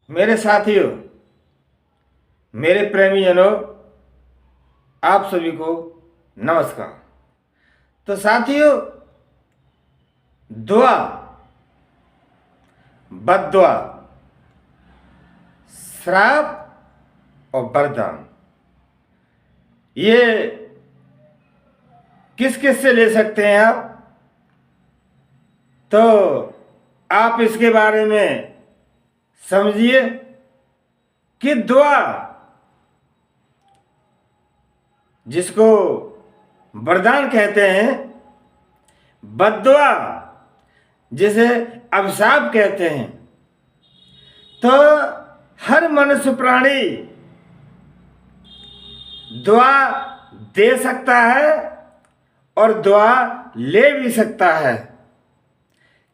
मेरे साथियों, मेरे प्रेमीजनों, आप सभी को नमस्कार। तो साथियों, दुआ, बद्दुआ, श्राप और वरदान, ये किस किस से ले सकते हैं आप? तो आप इसके बारे में समझिए कि दुआ, जिसको वरदान कहते हैं, बद्दुआ जिसे अभिशाप कहते हैं, तो हर मनुष्य प्राणी दुआ दे सकता है और दुआ ले भी सकता है।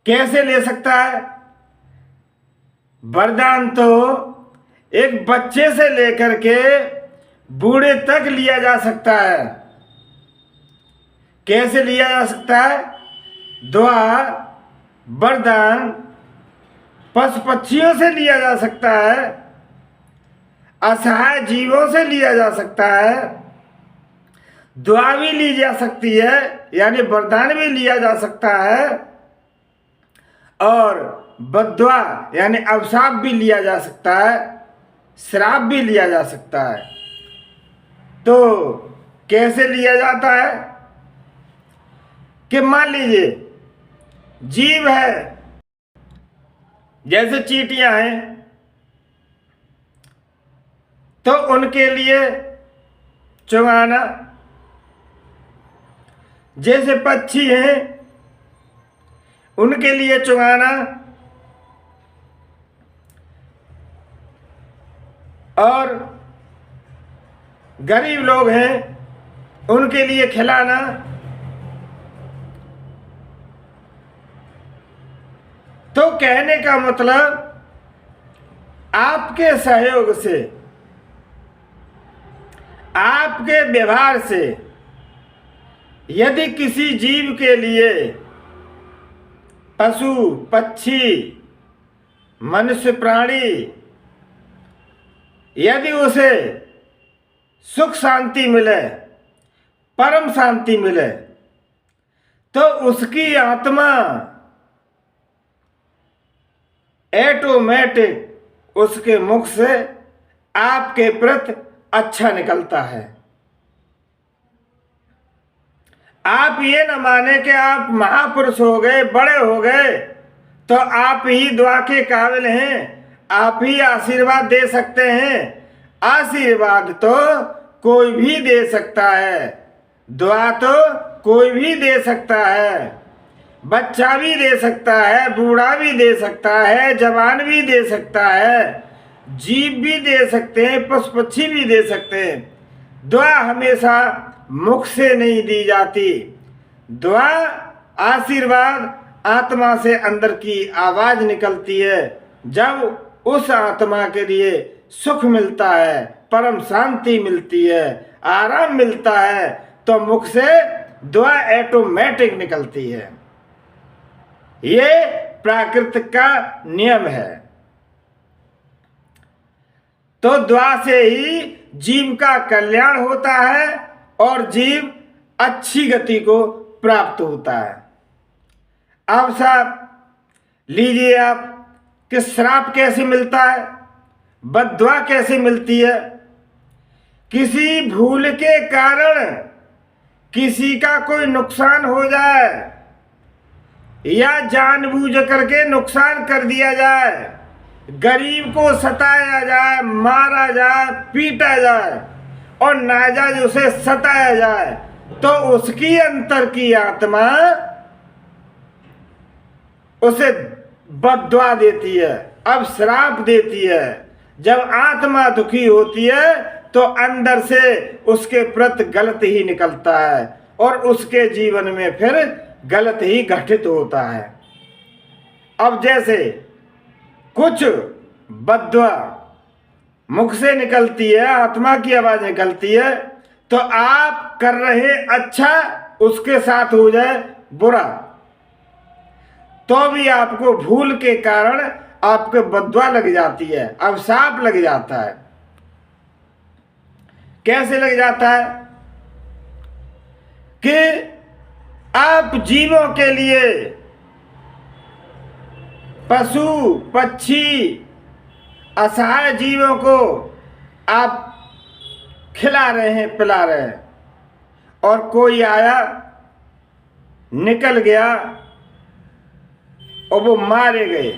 कैसे ले सकता है? वरदान तो एक बच्चे से लेकर के बूढ़े तक लिया जा सकता है। कैसे लिया जा सकता है? दुआ, वरदान पशु पक्षियों से लिया जा सकता है, असहाय जीवों से लिया जा सकता है, दुआ भी ली जा सकती है, यानी वरदान भी लिया जा सकता है, और बद्दुआ यानी अभिशाप भी लिया जा सकता है, श्राप भी लिया जा सकता है। तो कैसे लिया जाता है? कि मान लीजिए जीव है, जैसे चींटियां हैं, तो उनके लिए चुंगाना, जैसे पक्षी हैं उनके लिए चुंगाना, और गरीब लोग हैं उनके लिए खिलाना। तो कहने का मतलब, आपके सहयोग से, आपके व्यवहार से यदि किसी जीव के लिए, पशु पक्षी मनुष्य प्राणी, यदि उसे सुख शांति मिले, परम शांति मिले, तो उसकी आत्मा ऑटोमेटिक उसके मुख से आपके प्रति अच्छा निकलता है। आप ये न माने कि आप महापुरुष हो गए, बड़े हो गए, तो आप ही दुआ के काबिल हैं, आप ही आशीर्वाद दे सकते हैं। आशीर्वाद तो कोई भी दे सकता है, दुआ तो कोई भी दे सकता है। बच्चा भी दे सकता है, बूढ़ा भी दे सकता है, जवान भी दे सकता है, जीव भी दे सकते हैं, पशु पक्षी भी दे सकते हैं। दुआ हमेशा मुख से नहीं दी जाती। दुआ, आशीर्वाद आत्मा से अंदर की आवाज निकलती है। जब उस आत्मा के लिए सुख मिलता है, परम शांति मिलती है, आराम मिलता है, तो मुख से दुआ ऑटोमेटिक निकलती है। ये प्राकृतिक का नियम है। तो दुआ से ही जीव का कल्याण होता है और जीव अच्छी गति को प्राप्त होता है। अब साहब लीजिए आप कि श्राप कैसे मिलता है, बद्दुआ कैसे मिलती है। किसी भूल के कारण किसी का कोई नुकसान हो जाए, या जानबूझ करके नुकसान कर दिया जाए, गरीब को सताया जाए, मारा जाए, पीटा जाए और नाजायज उसे सताया जाए, तो उसकी अंतर की आत्मा उसे बद्दुआ देती है, अब श्राप देती है। जब आत्मा दुखी होती है तो अंदर से उसके प्रति गलत ही निकलता है और उसके जीवन में फिर गलत ही घटित होता है। अब जैसे कुछ बद्दुआ मुख से निकलती है, आत्मा की आवाज निकलती है, तो आप कर रहे अच्छा, उसके साथ हो जाए बुरा, तो भी आपको भूल के कारण आपके बद्दुआ लग जाती है, अभिशाप लग जाता है। कैसे लग जाता है कि आप जीवों के लिए, पशु पक्षी असहाय जीवों को आप खिला रहे हैं, पिला रहे हैं, और कोई आया, निकल गया और वो मारे गए,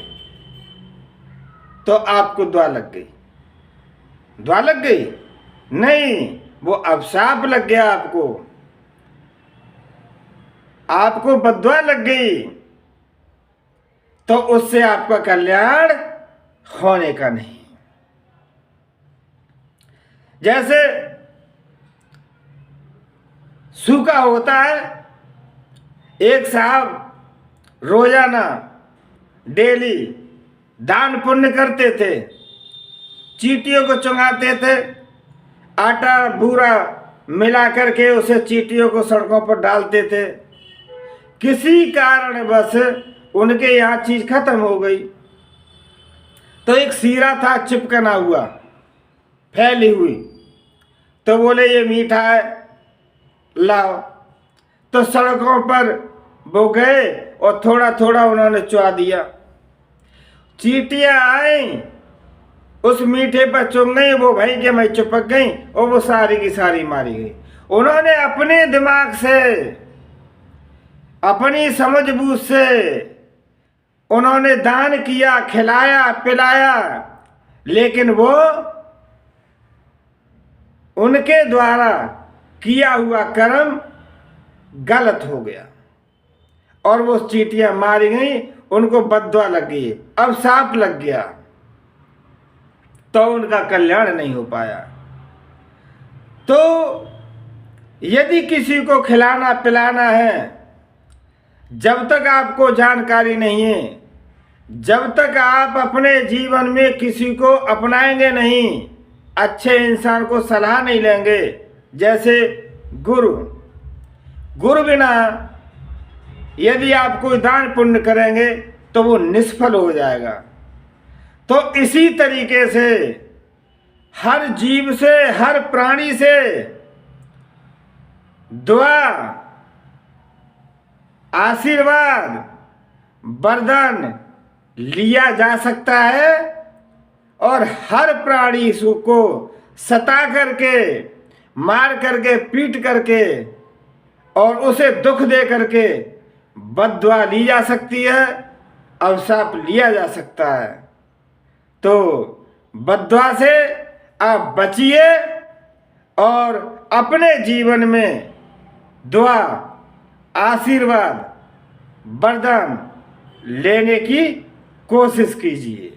तो आपको दुआ लग गई। दुआ लग गई? नहीं, वो अभिशाप लग गया आपको बद्दुआ लग गई, तो उससे आपका कल्याण होने का नहीं। जैसे सूखा होता है, एक साहब रोजाना डेली दान पुण्य करते थे, चींटियों को चुंगाते थे, आटा बूरा मिला करके उसे चींटियों को सड़कों पर डालते थे। किसी कारण बस उनके यहाँ चीज खत्म हो गई, तो एक सीरा था चिपकना हुआ, फैली हुई, तो बोले ये मीठा है, लाओ। तो सड़कों पर वो गए और थोड़ा थोड़ा उन्होंने चुआ दिया। चींटियां आई, उस मीठे पर चुन गई, वो भाई के मैं चिपक गई और वो सारी की सारी मारी गई। उन्होंने अपने दिमाग से, अपनी समझबूझ से उन्होंने दान किया, खिलाया पिलाया, लेकिन वो उनके द्वारा किया हुआ कर्म गलत हो गया और वो चींटियां मारी गई, उनको बद्दुआ लग गई, अब सांप लग गया, तो उनका कल्याण नहीं हो पाया। तो यदि किसी को खिलाना पिलाना है, जब तक आपको जानकारी नहीं है, जब तक आप अपने जीवन में किसी को अपनाएंगे नहीं, अच्छे इंसान को सलाह नहीं लेंगे, जैसे गुरु बिना यदि आप कोई दान पुण्य करेंगे तो वो निष्फल हो जाएगा। तो इसी तरीके से हर जीव से, हर प्राणी से दुआ, आशीर्वाद, वरदान लिया जा सकता है, और हर प्राणी को सता करके, मार करके, पीट करके और उसे दुख दे करके बद्दुआ ली जा सकती है, अभिशाप लिया जा सकता है। तो बद्दुआ से आप बचिए और अपने जीवन में दुआ, आशीर्वाद, वरदान लेने की कोशिश कीजिए।